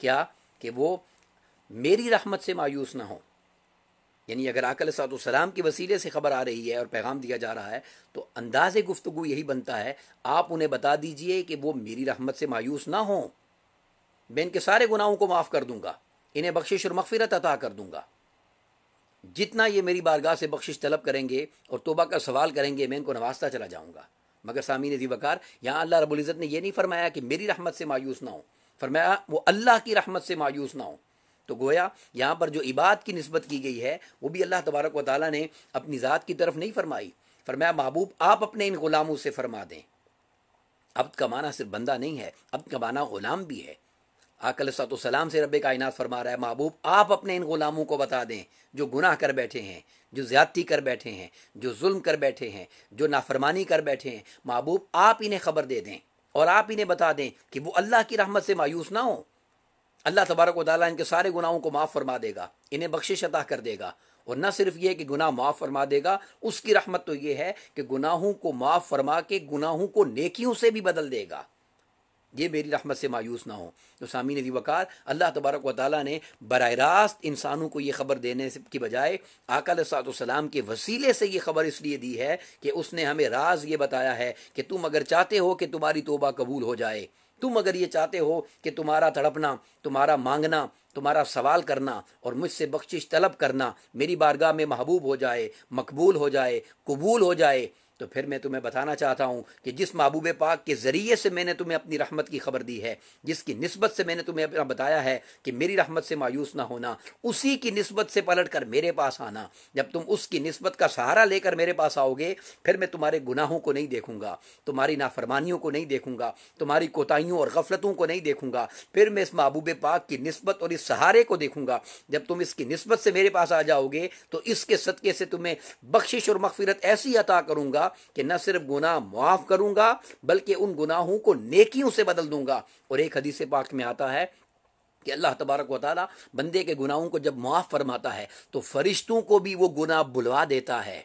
کیا کہ وہ میری رحمت سے مایوس نہ ہوں. یعنی اگر آقا علیہ الصلوۃ والسلام کے وسیلے سے خبر آ رہی ہے اور پیغام دیا جا رہا ہے تو انداز گفتگو یہی بنتا ہے، آپ انہیں بتا دیجئے کہ وہ میری رحمت سے مایوس نہ ہوں، میں ان کے سارے گناہوں کو معاف کر دوں گا، انہیں بخشش اور مغفرت عطا کر دوں گا. جتنا یہ میری بارگاہ سے بخشش طلب کریں گے اور توبہ کا سوال کریں گے میں ان کو نوازتا چلا جاؤں گا. مگر سامعین ذی وقار، یہاں اللہ رب العزت نے یہ نہیں فرمایا کہ میری رحمت سے مایوس نہ ہوں، فرمایا وہ اللہ کی رحمت سے مایوس نہ ہوں. تو گویا یہاں پر جو عبادت کی نسبت کی گئی ہے وہ بھی اللہ تبارک و تعالیٰ نے اپنی ذات کی طرف نہیں فرمائی. فرمایا محبوب آپ اپنے ان غلاموں سے فرما دیں. عبد کا معنی صرف بندہ نہیں ہے، عبد کا معنی غلام بھی ہے. آقا علیہ الصلوۃ والسلام سے رب کائنات فرما رہا ہے محبوب آپ اپنے ان غلاموں کو بتا دیں جو گناہ کر بیٹھے ہیں، جو زیادتی کر بیٹھے ہیں، جو ظلم کر بیٹھے ہیں، جو نافرمانی کر بیٹھے ہیں، محبوب آپ انہیں خبر دے دیں اور آپ انہیں بتا دیں کہ وہ اللہ کی رحمت سے مایوس نہ ہوں. اللہ تبارک و تعالیٰ ان کے سارے گناہوں کو معاف فرما دے گا، انہیں بخشش عطا کر دے گا. اور نہ صرف یہ کہ گناہ معاف فرما دے گا، اس کی رحمت تو یہ ہے کہ گناہوں کو معاف فرما کے گناہوں کو نیکیوں سے بھی بدل دے گا. یہ میری رحمت سے مایوس نہ ہوں. تو سامعین ذی وقار، اللہ تبارک و تعالیٰ نے براہ راست انسانوں کو یہ خبر دینے کی بجائے آقا علیہ الصلوۃ والسلام کے وسیلے سے یہ خبر اس لیے دی ہے کہ اس نے ہمیں راز یہ بتایا ہے کہ تم اگر چاہتے ہو کہ تمہاری توبہ قبول ہو جائے، تم اگر یہ چاہتے ہو کہ تمہارا تڑپنا، تمہارا مانگنا، تمہارا سوال کرنا اور مجھ سے بخشش طلب کرنا میری بارگاہ میں محبوب ہو جائے، مقبول ہو جائے، قبول ہو جائے، تو پھر میں تمہیں بتانا چاہتا ہوں کہ جس محبوب پاک کے ذریعے سے میں نے تمہیں اپنی رحمت کی خبر دی ہے، جس کی نسبت سے میں نے تمہیں اپنا بتایا ہے کہ میری رحمت سے مایوس نہ ہونا، اسی کی نسبت سے پلٹ کر میرے پاس آنا. جب تم اس کی نسبت کا سہارا لے کر میرے پاس آؤ گے پھر میں تمہارے گناہوں کو نہیں دیکھوں گا، تمہاری نافرمانیوں کو نہیں دیکھوں گا، تمہاری کوتاہیوں اور غفلتوں کو نہیں دیکھوں گا. پھر میں اس محبوب پاک کی نسبت اور اس سہارے کو دیکھوں گا. جب تم اس کی نسبت سے میرے پاس آ جاؤ گے تو اس کے صدقے سے تمہیں بخشش اور مغفرت ایسی عطا کروں گا کہ نہ صرف گناہ معاف کروں گا بلکہ ان گناہوں کو نیکیوں سے بدل دوں گا. اور ایک حدیث پاک میں آتا ہے کہ اللہ تبارک و تعالیٰ بندے کے گناہوں کو جب معاف فرماتا ہے تو فرشتوں کو بھی وہ گناہ بلوا دیتا ہے،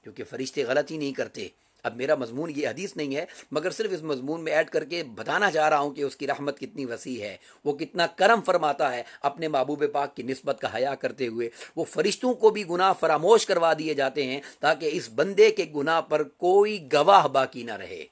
کیونکہ فرشتے غلطی نہیں کرتے. اب میرا مضمون یہ حدیث نہیں ہے مگر صرف اس مضمون میں ایڈ کر کے بتانا چاہ رہا ہوں کہ اس کی رحمت کتنی وسیع ہے، وہ کتنا کرم فرماتا ہے اپنے محبوب پاک کی نسبت کا حیا کرتے ہوئے. وہ فرشتوں کو بھی گناہ فراموش کروا دیے جاتے ہیں تاکہ اس بندے کے گناہ پر کوئی گواہ باقی نہ رہے.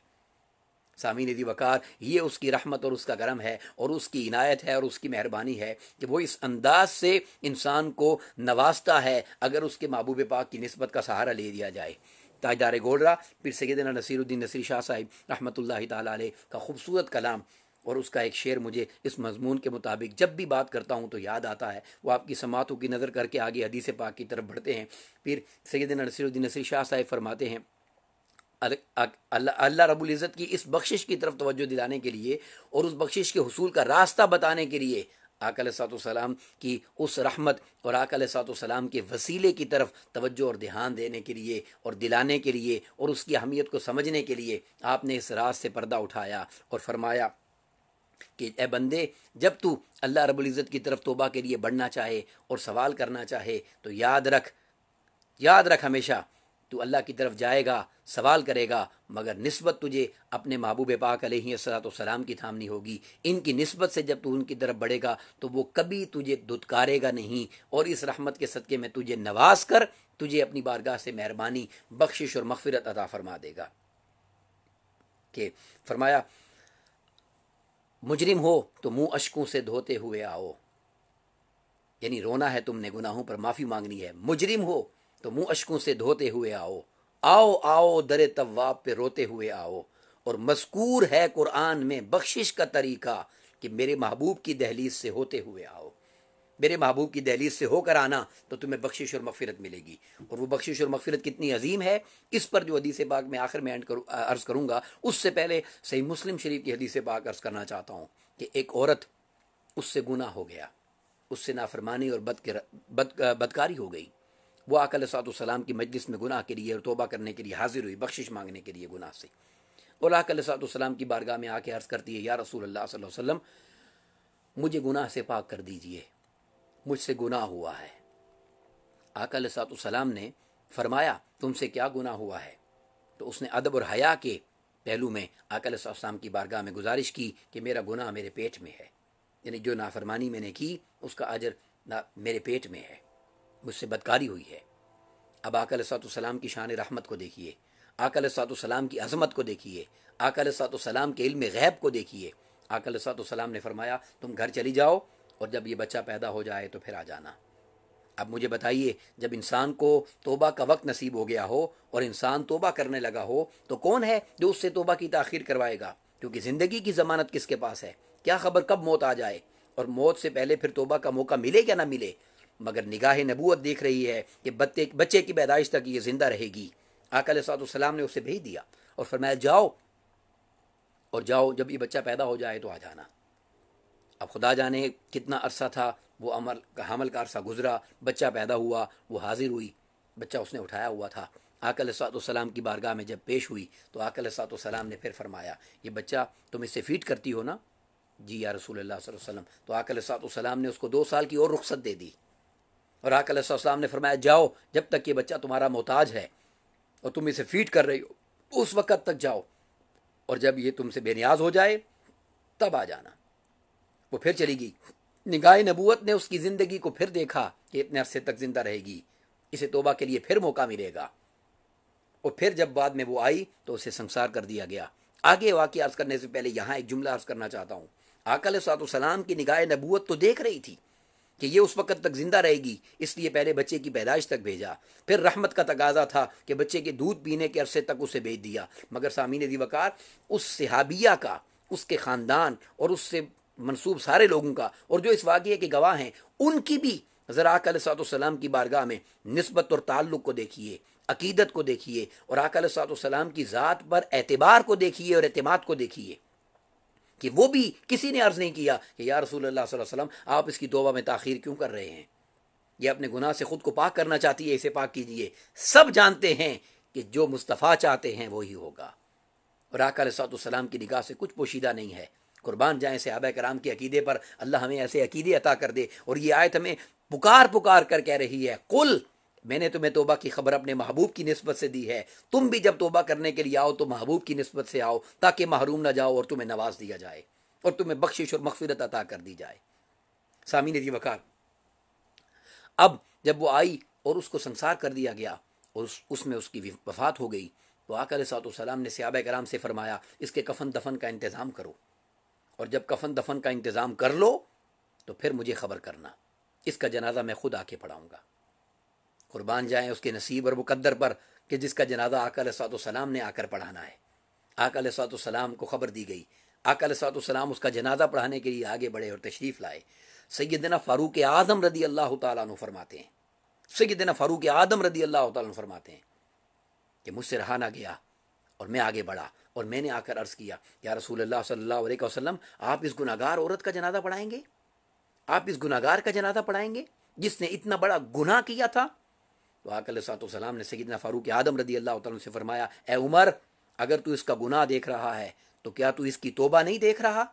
سامعین ذی وقار، یہ اس کی رحمت اور اس کا کرم ہے اور اس کی عنایت ہے اور اس کی مہربانی ہے کہ وہ اس انداز سے انسان کو نوازتا ہے اگر اس کے محبوب پاک کی نسبت کا سہارا لے دیا جائے. تاجدار گولرا پھر سیدنا نصیر الدین نصری شاہ صاحب رحمۃ اللہ تعالیٰ علیہ کا خوبصورت کلام اور اس کا ایک شعر مجھے اس مضمون کے مطابق جب بھی بات کرتا ہوں تو یاد آتا ہے. وہ آپ کی سماعتوں کی نظر کر کے آگے حدیث پاک کی طرف بڑھتے ہیں. پھر سیدنا نصیر الدین نصری شاہ صاحب فرماتے ہیں اللہ رب العزت کی اس بخشش کی طرف توجہ دلانے کے لیے اور اس بخشش کے حصول کا راستہ بتانے کے لیے آقا علیہ الصلوۃ والسلام کی اس رحمت اور آقا علیہ الصلوۃ والسلام کے وسیلے کی طرف توجہ اور دھیان دینے کے لیے اور دلانے کے لیے اور اس کی اہمیت کو سمجھنے کے لیے آپ نے اس راز سے پردہ اٹھایا اور فرمایا کہ اے بندے، جب تو اللہ رب العزت کی طرف توبہ کے لیے بڑھنا چاہے اور سوال کرنا چاہے تو یاد رکھ ہمیشہ تو اللہ کی طرف جائے گا، سوال کرے گا، مگر نسبت تجھے اپنے محبوب پاک علیہ الصلوۃ والسلام کی تھامنی ہوگی. ان کی نسبت سے جب تو ان کی طرف بڑھے گا تو وہ کبھی تجھے دھتکارے گا نہیں اور اس رحمت کے صدقے میں تجھے نواز کر تجھے اپنی بارگاہ سے مہربانی، بخشش اور مغفرت عطا فرما دے گا. کہ فرمایا مجرم ہو تو منہ اشکوں سے دھوتے ہوئے آؤ، یعنی رونا ہے تم نے، گناہوں پر معافی مانگنی ہے. مجرم ہو تو منہ اشکوں سے دھوتے ہوئے آؤ، آؤ در تواب پہ روتے ہوئے آؤ. اور مذکور ہے قرآن میں بخشش کا طریقہ کہ میرے محبوب کی دہلیز سے ہوتے ہوئے آؤ. میرے محبوب کی دہلیز سے ہو کر آنا تو تمہیں بخشش اور مغفرت ملے گی. اور وہ بخشش اور مغفرت کتنی عظیم ہے اس پر جو حدیث پاک میں آخر میں عرض کروں گا، اس سے پہلے صحیح مسلم شریف کی حدیث پاک عرض کرنا چاہتا ہوں کہ ایک عورت، اس سے گناہ ہو گیا، اس سے نافرمانی اور بدکاری ہو گئی. وہ آقا علیہ الصلوۃ والسلام کی مجلس میں گناہ کے لیے اور توبہ کرنے کے لیے حاضر ہوئی، بخشش مانگنے کے لیے گناہ سے. اور آقا علیہ الصلوۃ والسلام کی بارگاہ میں آ کے عرض کرتی ہے یا رسول اللہ صلی اللہ علیہ وسلم، مجھے گناہ سے پاک کر دیجئے، مجھ سے گناہ ہوا ہے. آقا علیہ الصلوۃ والسلام نے فرمایا تم سے کیا گناہ ہوا ہے؟ تو اس نے ادب اور حیا کے پہلو میں آقا علیہ الصلوۃ والسلام کی بارگاہ میں گزارش کی کہ میرا گناہ میرے پیٹ میں ہے، یعنی جو نافرمانی میں نے کی اس کا اجر میرے پیٹ میں ہے، مجھ سے بدکاری ہوئی ہے۔ اب آقا علیہ السلام کی شان رحمت کو دیکھیے، آقا علیہ السلام کی عظمت کو دیکھیے، آقا علیہ السلام کے علم غیب کو دیکھیے۔ آقا علیہ السلام نے فرمایا تم گھر چلی جاؤ اور جب یہ بچہ پیدا ہو جائے تو پھر آ جانا۔ اب مجھے بتائیے، جب انسان کو توبہ کا وقت نصیب ہو گیا ہو اور انسان توبہ کرنے لگا ہو تو کون ہے جو اس سے توبہ کی تاخیر کروائے گا؟ کیونکہ زندگی کی ضمانت کس کے پاس ہے؟ کیا خبر کب موت آ جائے، اور موت سے پہلے پھر توبہ کا موقع ملے یا نہ ملے۔ مگر نگاہ نبوت دیکھ رہی ہے کہ بچے کی پیدائش تک یہ زندہ رہے گی۔ آقا علیہ السلام نے اسے بھیج دیا اور فرمایا جاؤ، اور جاؤ جب یہ بچہ پیدا ہو جائے تو آ جانا۔ اب خدا جانے کتنا عرصہ تھا وہ حمل کا عرصہ گزرا، بچہ پیدا ہوا، وہ حاضر ہوئی، بچہ اس نے اٹھایا ہوا تھا۔ آقا علیہ السلام کی بارگاہ میں جب پیش ہوئی تو آقا علیہ السلام نے پھر فرمایا یہ بچہ تم اس سے فیڈ کرتی ہو نا؟ جی یا رسول اللہ صلی اللہ علیہ وسلم۔ تو آقا علیہ السلام نے اس کو 2 سال کی اور رخصت دے دی، اور آقا علیہ السلام نے فرمایا جاؤ جب تک یہ بچہ تمہارا محتاج ہے اور تم اسے فیڈ کر رہی ہو اس وقت تک جاؤ، اور جب یہ تم سے بے نیاز ہو جائے تب آ جانا۔ وہ پھر چلی گئی۔ نگاہ نبوت نے اس کی زندگی کو پھر دیکھا کہ اتنے عرصے تک زندہ رہے گی، اسے توبہ کے لیے پھر موقع ملے گا، اور پھر جب بعد میں وہ آئی تو اسے سنسار کر دیا گیا۔ آگے واقعہ عرض کرنے سے پہلے یہاں ایک جملہ عرض کرنا چاہتا ہوں۔ آقا علیہ السلام کی نگاہ نبوت تو دیکھ رہی تھی کہ یہ اس وقت تک زندہ رہے گی، اس لیے پہلے بچے کی پیدائش تک بھیجا، پھر رحمت کا تقاضا تھا کہ بچے کے دودھ پینے کے عرصے تک اسے بھیج دیا۔ مگر سامعین دی وقار، اس صحابیہ کا، اس کے خاندان اور اس سے منسوب سارے لوگوں کا، اور جو اس واقعے کے گواہ ہیں ان کی بھی ذرا آقا علیہ السلام کی بارگاہ میں نسبت اور تعلق کو دیکھیے، عقیدت کو دیکھیے، اور آقا علیہ السلام کی ذات پر اعتبار کو دیکھیے اور اعتماد کو دیکھیے کہ وہ بھی کسی نے عرض نہیں کیا کہ یا رسول اللہ صلی اللہ علیہ وسلم آپ اس کی توبہ میں تاخیر کیوں کر رہے ہیں، یہ اپنے گناہ سے خود کو پاک کرنا چاہتی ہے، اسے پاک کیجیے۔ سب جانتے ہیں کہ جو مصطفیٰ چاہتے ہیں وہی ہوگا، اور آقا علیہ السلام کی نگاہ سے کچھ پوشیدہ نہیں ہے۔ قربان جائیں صحابہ کرام کے عقیدے پر، اللہ ہمیں ایسے عقیدے عطا کر دے۔ اور یہ آیت ہمیں پکار کر کہہ رہی ہے قل، میں نے تمہیں توبہ کی خبر اپنے محبوب کی نسبت سے دی ہے، تم بھی جب توبہ کرنے کے لیے آؤ تو محبوب کی نسبت سے آؤ تاکہ محروم نہ جاؤ اور تمہیں نواز دیا جائے اور تمہیں بخشش اور مغفرت عطا کر دی جائے۔ سامعین دی وقار، اب جب وہ آئی اور اس کو سنسار کر دیا گیا اور اس میں اس کی وفات ہو گئی تو آقا علیہ السلام نے صحابہ کرام سے فرمایا اس کے کفن دفن کا انتظام کرو، اور جب کفن دفن کا انتظام کر لو تو پھر مجھے خبر کرنا، اس کا جنازہ میں خود آ کے پڑھاؤں گا۔ قربان جائیں اس کے نصیب اور مقدر پر کہ جس کا جنازہ آقا علیہ السلام نے آ کر پڑھانا ہے۔ آقا علیہ السلام کو خبر دی گئی، آقا علیہ السلام اس کا جنازہ پڑھانے کے لیے آگے بڑھے اور تشریف لائے۔ سیدنا فاروق اعظم رضی اللہ تعالیٰ عنہ فرماتے ہیں، سیدنا فاروق اعظم رضی اللہ تعالیٰ عنہ فرماتے ہیں کہ مجھ سے رہا نہ گیا اور میں آگے بڑھا اور میں نے آ کر عرض کیا یا رسول اللہ صلی اللہ علیہ وسلم آپ اس گناہگار عورت کا جنازہ پڑھائیں گے؟ آپ اس گناہگار کا جنازہ پڑھائیں گے جس نے اتنا بڑا گناہ کیا تھا؟ تو آقا علیہ السلام نے سیدنا فاروق اعظم رضی اللہ تعالیٰ عنہ سے فرمایا اے عمر، اگر تو اس کا گناہ دیکھ رہا ہے تو کیا تو اس کی توبہ نہیں دیکھ رہا؟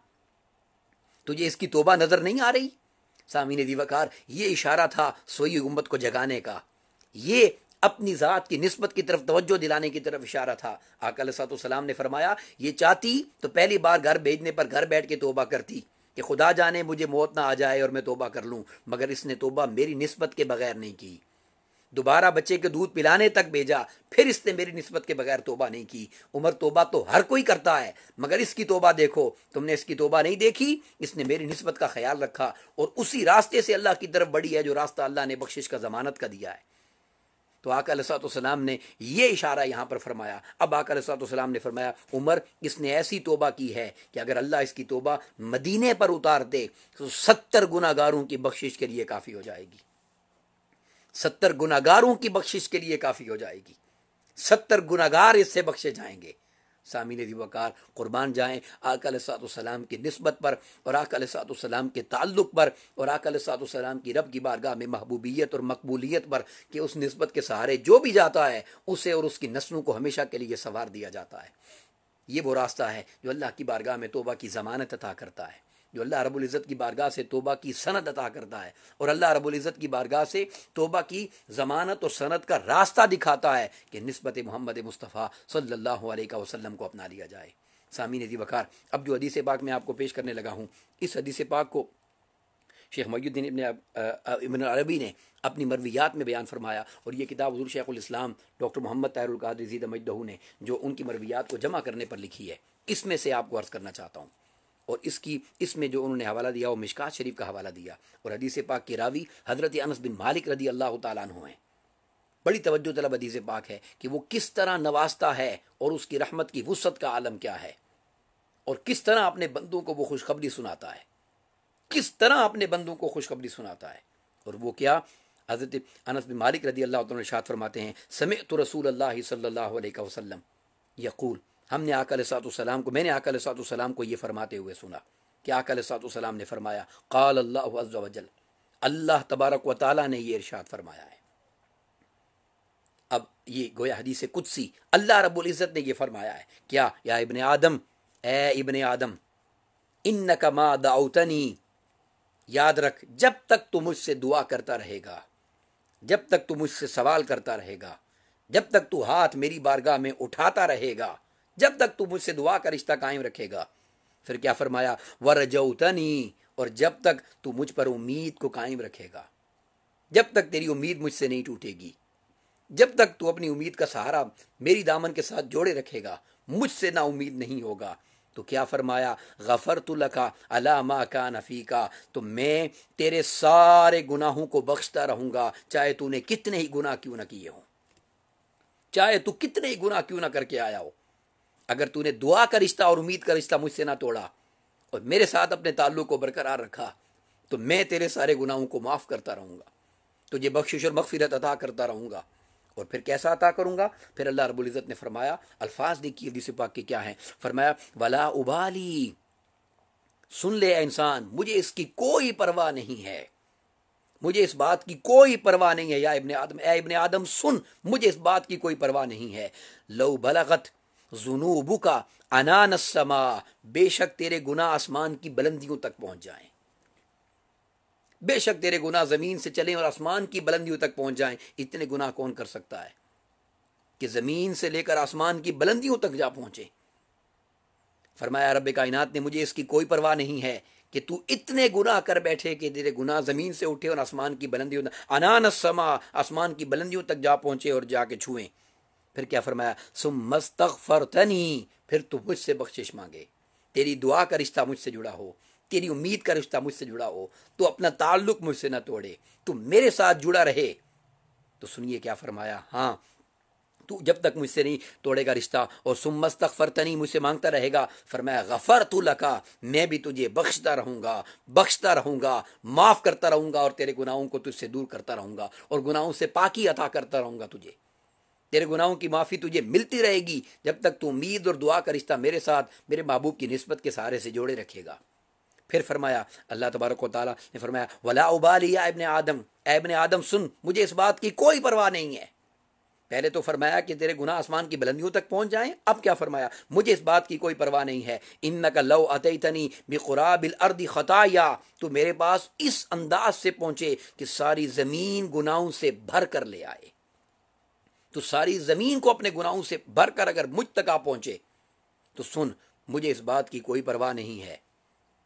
تجھے اس کی توبہ نظر نہیں آ رہی؟ سامعین دی وقار، یہ اشارہ تھا سوئی امت کو جگانے کا، یہ اپنی ذات کی نسبت کی طرف توجہ دلانے کی طرف اشارہ تھا۔ آقا علیہ السلام نے فرمایا یہ چاہتی تو پہلی بار گھر بھیجنے پر گھر بیٹھ کے توبہ کرتی کہ خدا جانے مجھے موت نہ آ جائے اور میں توبہ کر لوں، مگر اس نے توبہ میری نسبت کے بغیر نہیں کی، دوبارہ بچے کے دودھ پلانے تک بھیجا، پھر اس نے میری نسبت کے بغیر توبہ نہیں کی۔ عمر توبہ تو ہر کوئی کرتا ہے مگر اس کی توبہ دیکھو، تم نے اس کی توبہ نہیں دیکھی، اس نے میری نسبت کا خیال رکھا اور اسی راستے سے اللہ کی طرف بڑھی ہے جو راستہ اللہ نے بخشش کا ضمانت کا دیا ہے۔ تو آقا علیہ السلام نے یہ اشارہ یہاں پر فرمایا۔ اب آقا علیہ السلام نے فرمایا عمر اس نے ایسی توبہ کی ہے کہ اگر اللہ اس کی توبہ مدینے پر اتار دے تو 70 گناہگاروں کی بخشش کے لیے کافی ہو جائے گی، 70 گناہگاروں کی بخشش کے لیے کافی ہو جائے گی، 70 گناہگار اس سے بخشے جائیں گے۔ سامعین دی وقار، قربان جائیں آقا علیہ السلام کی نسبت پر اور آقا علیہ السلام کے تعلق پر اور آقا علیہ السلام کی رب کی بارگاہ میں محبوبیت اور مقبولیت پر کہ اس نسبت کے سہارے جو بھی جاتا ہے اسے اور اس کی نسلوں کو ہمیشہ کے لیے سنوار دیا جاتا ہے۔ یہ وہ راستہ ہے جو اللہ کی بارگاہ میں توبہ کی ضمانت عطا کرتا ہے، جو اللہ رب العزت کی بارگاہ سے توبہ کی سند عطا کرتا ہے، اور اللہ رب العزت کی بارگاہ سے توبہ کی ضمانت اور سند کا راستہ دکھاتا ہے کہ نسبت محمد مصطفیٰ صلی اللہ علیہ وسلم کو اپنا لیا جائے۔ سامعین دی وقار، اب جو حدیث پاک میں آپ کو پیش کرنے لگا ہوں، اس حدیث پاک کو شیخ محی الدین ابن عربی نے اپنی مرویات میں بیان فرمایا، اور یہ کتاب حضور شیخ الاسلام ڈاکٹر محمد طاہر القادری زیدہ مجدہ نے جو ان کی مرویات کو جمع کرنے پر لکھی ہے، اس میں سے آپ کو عرض کرنا چاہتا ہوں، اور اس میں جو انہوں نے حوالہ دیا وہ مشکات شریف کا حوالہ دیا، اور حدیث پاک کے راوی حضرت انس بن مالک رضی اللہ تعالیٰ عنہ ہیں۔ بڑی توجہ طلب حدیث پاک ہے کہ وہ کس طرح نوازتا ہے اور اس کی رحمت کی وسعت کا عالم کیا ہے، اور کس طرح اپنے بندوں کو وہ خوشخبری سناتا ہے، کس طرح اپنے بندوں کو خوشخبری سناتا ہے۔ اور وہ کیا؟ حضرت انس بن مالک رضی اللہ عنہ ارشاد فرماتے ہیں، سمعت رسول اللہ صلی اللہ علیہ وسلم یقول، ہم نے آقا علیہ الصلوۃ والسلام کو، میں نے آقا علیہ الصلوۃ والسلام کو یہ فرماتے ہوئے سنا کہ آقا علیہ الصلوۃ والسلام نے فرمایا، قال اللہ عز وجل، اللہ تبارک و تعالیٰ نے یہ ارشاد فرمایا ہے۔ اب یہ گویا حدیث قدسی، اللہ رب العزت نے یہ فرمایا ہے کیا؟ یا ابن آدم، اے ابن آدم، انک ما دعوتنی، یاد رکھ جب تک تو مجھ سے دعا کرتا رہے گا، جب تک تو مجھ سے سوال کرتا رہے گا، جب تک تو ہاتھ میری بارگاہ میں اٹھاتا رہے گا، جب تک تو مجھ سے دعا کا رشتہ قائم رکھے گا، پھر کیا فرمایا؟ ورجوتنی، اور جب تک تو مجھ پر امید کو قائم رکھے گا، جب تک تیری امید مجھ سے نہیں ٹوٹے گی، جب تک تو اپنی امید کا سہارا میری دامن کے ساتھ جوڑے رکھے گا، مجھ سے نا امید نہیں ہوگا، تو کیا فرمایا؟ غفرت لک علی ما کان فیک، تو میں تیرے سارے گناہوں کو بخشتا رہوں گا، چاہے تو نے کتنے ہی گناہ کیوں نہ کیے ہوں، چاہے تو کتنے ہی گناہ کیوں نہ کر کے آیا ہو، اگر تو نے دعا کا رشتہ اور امید کا رشتہ مجھ سے نہ توڑا اور میرے ساتھ اپنے تعلق کو برقرار رکھا، تو میں تیرے سارے گناہوں کو معاف کرتا رہوں گا، تجھے بخشش اور مغفرت عطا کرتا رہوں گا۔ اور پھر کیسا عطا کروں گا؟ پھر اللہ رب العزت نے فرمایا، الفاظ دیکھیے حدیث پاک کے کیا ہیں، فرمایا ولا ابالی، سن لے اے انسان، مجھے اس کی کوئی پرواہ نہیں ہے، مجھے اس بات کی کوئی پرواہ نہیں ہے، یا ابن آدم، اے ابن آدم سن، مجھے اس بات کی کوئی پرواہ نہیں ہے، لو بلغت ذنوبک عنان السماء، بے شک تیرے گناہ آسمان کی بلندیوں تک پہنچ جائیں، بے شک تیرے گناہ زمین سے چلیں اور آسمان کی بلندیوں تک پہنچ جائیں۔ اتنے گناہ کون کر سکتا ہے کہ زمین سے لے کر آسمان کی بلندیوں تک جا پہنچے؟ فرمایا رب کائنات نے، مجھے اس کی کوئی پرواہ نہیں ہے کہ تو اتنے گناہ کر بیٹھے کہ تیرے گناہ زمین سے اٹھے اور آسمان کی بلندیوں تک، عنان السماء، آسمان کی بلندیوں تک جا پہنچے اور جا کے چھوئیں۔ پھر کیا فرمایا؟ ثم استغفرتنی، پھر تو مجھ سے بخشش مانگے، تیری دعا کا رشتہ مجھ سے جڑا ہو، تیری امید کا رشتہ مجھ سے جڑا ہو، تو اپنا تعلق مجھ سے نہ توڑے، تو میرے ساتھ جڑا رہے۔ تو سنیے کیا فرمایا، ہاں تو جب تک مجھ سے نہیں توڑے گا رشتہ اور ثم استغفرتنی، مجھ سے مانگتا رہے گا، فرمایا غفرت لک، میں بھی تجھے بخشتا رہوں گا، بخشتا رہوں گا، معاف کرتا رہوں گا، اور تیرے گناہوں کو تجھ سے دور کرتا رہوں گا، اور گناہوں سے پاکی عطا کرتا رہوں گا تجھے، تیرے گناہوں کی معافی تجھے ملتی رہے گی جب تک تو امید اور دعا کا رشتہ میرے ساتھ، میرے محبوب کی نسبت کے سہارے سے جوڑے رکھے گا۔ پھر فرمایا اللہ تبارک و تعالیٰ نے فرمایا ولا ابالی یا ابن آدم، اے ابن آدم سن، مجھے اس بات کی کوئی پرواہ نہیں ہے۔ پہلے تو فرمایا کہ تیرے گناہ آسمان کی بلندیوں تک پہنچ جائیں، اب کیا فرمایا؟ مجھے اس بات کی کوئی پرواہ نہیں ہے، انک لو اتیتنی بقراب الارض خطایا، تو میرے پاس اس انداز سے پہنچے کہ ساری زمین گناہوں سے بھر کر لے آئے، تو ساری زمین کو اپنے گناہوں سے بھر کر اگر مجھ تک آ پہنچے، تو سن، مجھے اس بات کی کوئی پرواہ نہیں ہے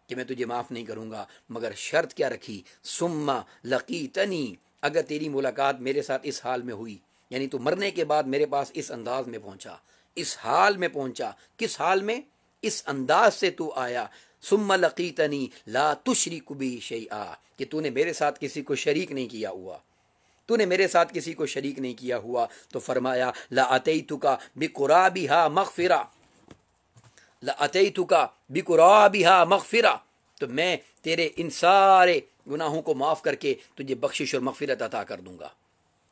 کہ میں تجھے معاف نہیں کروں گا، مگر شرط کیا رکھی؟ ثم لقیتنی، اگر تیری ملاقات میرے ساتھ اس حال میں ہوئی، یعنی تو مرنے کے بعد میرے پاس اس انداز میں پہنچا، اس حال میں پہنچا، کس حال میں؟ اس انداز سے تو آیا، ثم لقیتنی لا تشرک بی شیئا، کہ تو نے میرے ساتھ کسی کو شریک نہیں کیا ہوا، تو نے میرے ساتھ کسی کو شریک نہیں کیا ہوا، تو فرمایا لاتیتک بقرابھا مغفرہ، لاتیتک بقرابھا مغفرہ، تو میں تیرے ان سارے گناہوں کو معاف کر کے تجھے بخشش اور مغفرت عطا کر دوں گا۔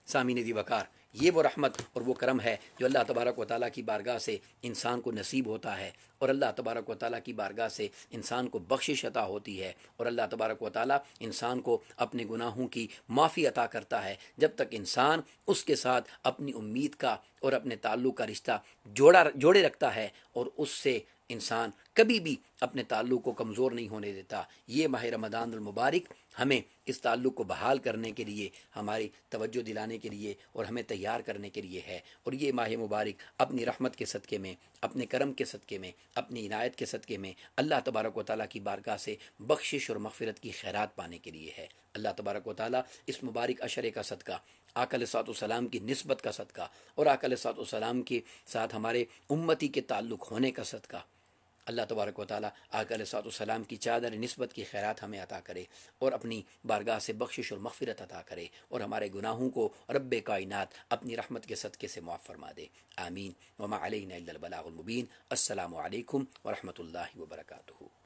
سامعین دی وقار، یہ وہ رحمت اور وہ کرم ہے جو اللہ تبارک و تعالیٰ کی بارگاہ سے انسان کو نصیب ہوتا ہے، اور اللہ تبارک و تعالیٰ کی بارگاہ سے انسان کو بخشش عطا ہوتی ہے، اور اللہ تبارک و تعالیٰ انسان کو اپنے گناہوں کی معافی عطا کرتا ہے جب تک انسان اس کے ساتھ اپنی امید کا اور اپنے تعلق کا رشتہ جوڑے رکھتا ہے، اور اس سے انسان کبھی بھی اپنے تعلق کو کمزور نہیں ہونے دیتا۔ یہ ماہ رمضان المبارک ہمیں اس تعلق کو بحال کرنے کے لیے، ہماری توجہ دلانے کے لیے اور ہمیں تیار کرنے کے لیے ہے۔ اور یہ ماہ مبارک اپنی رحمت کے صدقے میں، اپنے کرم کے صدقے میں، اپنی عنایت کے صدقے میں اللہ تبارک و تعالیٰ کی بارگاہ سے بخشش اور مغفرت کی خیرات پانے کے لیے ہے۔ اللہ تبارک و تعالیٰ اس مبارک عشرے کا صدقہ، آقا علیہ الصلوۃ والسلام کی نسبت کا صدقہ اور آقا علیہ الصلوۃ والسلام کے ساتھ ہمارے امتی کے تعلق ہونے کا صدقہ، اللہ تبارک و تعالیٰ آقا علیہ الصلوۃ والسلام کی چادر نسبت کی خیرات ہمیں عطا کرے اور اپنی بارگاہ سے بخشش اور مغفرت عطا کرے اور ہمارے گناہوں کو رب کائنات اپنی رحمت کے صدقے سے معاف فرما دے، آمین۔ وما علینا الا البلاغ المبین۔ السلام علیکم ورحمۃ اللہ وبرکاتہ۔